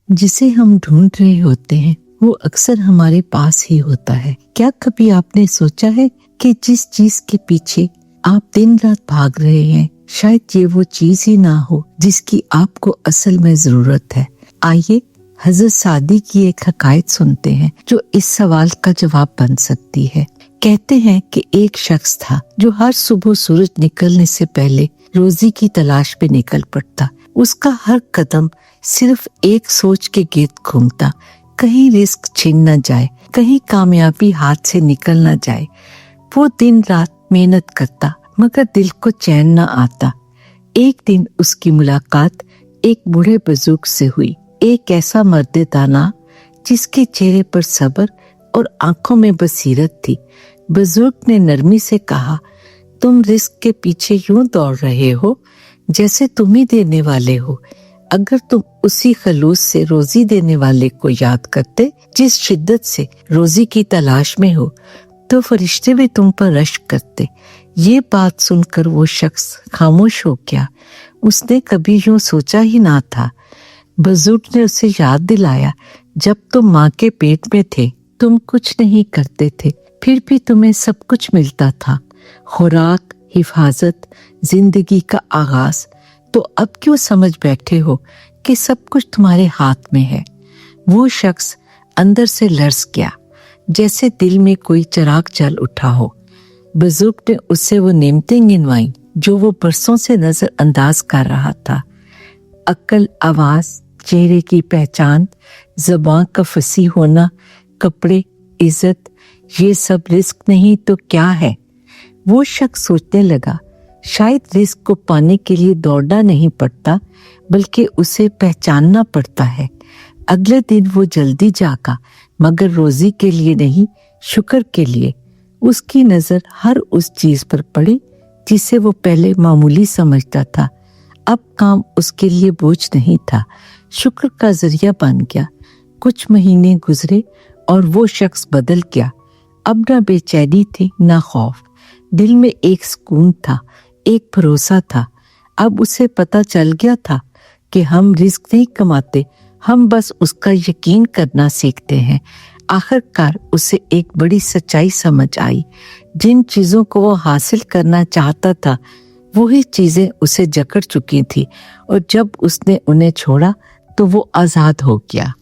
जिसे हम ढूंढ रहे होते हैं वो अक्सर हमारे पास ही होता है। क्या कभी आपने सोचा है कि जिस चीज के पीछे आप दिन रात भाग रहे हैं शायद ये वो चीज ही ना हो जिसकी आपको असल में जरूरत है। आइए हजरत सादी की एक हकायत सुनते हैं जो इस सवाल का जवाब बन सकती है। कहते हैं कि एक शख्स था जो हर सुबह सूरज निकलने से पहले रोजी की तलाश पे निकल पड़ता। उसका हर कदम सिर्फ एक सोच के गिर्द घूमता, कहीं रिस्क छिन न जाए, कहीं कामयाबी हाथ से निकल न जाए। वो दिन रात मेहनत करता मगर दिल को चैन न आता। एक दिन उसकी मुलाकात एक बूढ़े बुजुर्ग से हुई, एक ऐसा मर्द दाना जिसके चेहरे पर सब्र और आंखों में बसीरत थी। बुजुर्ग ने नरमी से कहा, तुम रिस्क के पीछे यूं दौड़ रहे हो जैसे तुम ही देने वाले हो। अगर तुम उसी खलूस से रोजी देने वाले को याद करते जिस शिद्दत से रोजी की तलाश में हो तो फरिश्ते भी तुम पर रश्क करते। ये बात सुनकर वो शख्स खामोश हो गया। उसने कभी यूं सोचा ही ना था। बुजुर्ग ने उसे याद दिलाया, जब तुम माँ के पेट में थे तुम कुछ नहीं करते थे, फिर भी तुम्हें सब कुछ मिलता था, खुराक, हिफाजत, जिंदगी का आगाज। तो अब क्यों समझ बैठे हो कि सब कुछ तुम्हारे हाथ में है। वो शख्स अंदर से लर्ज गया, जैसे दिल में कोई चिराग जल उठा हो। बुजुर्ग ने उससे वो नेमतें गिनवाई जो वो बरसों से नजर अंदाज कर रहा था। अक्ल, आवाज, चेहरे की पहचान, ज़बान का फसी होना, कपड़े, इज्जत, ये सब रिस्क नहीं तो क्या है। वो शख्स सोचने लगा, शायद रिस्क को पाने के लिए दौड़ना नहीं पड़ता बल्कि उसे पहचानना पड़ता है। अगले दिन वो जल्दी जागा मगर रोजी के लिए नहीं, शुक्र के लिए। उसकी नजर हर उस चीज पर पड़ी जिसे वो पहले मामूली समझता था। अब काम उसके लिए बोझ नहीं था, शुक्र का जरिया बन गया। कुछ महीने गुजरे और वो शख्स बदल गया। अब ना बेचैनी थी ना खौफ, दिल में एक सुकून था, एक भरोसा था। अब उसे पता चल गया था कि हम रिस्क नहीं कमाते, हम बस उसका यकीन करना सीखते हैं। आखिरकार उसे एक बड़ी सच्चाई समझ आई, जिन चीजों को वो हासिल करना चाहता था वही चीजें उसे जकड़ चुकी थी और जब उसने उन्हें छोड़ा तो वो आजाद हो गया।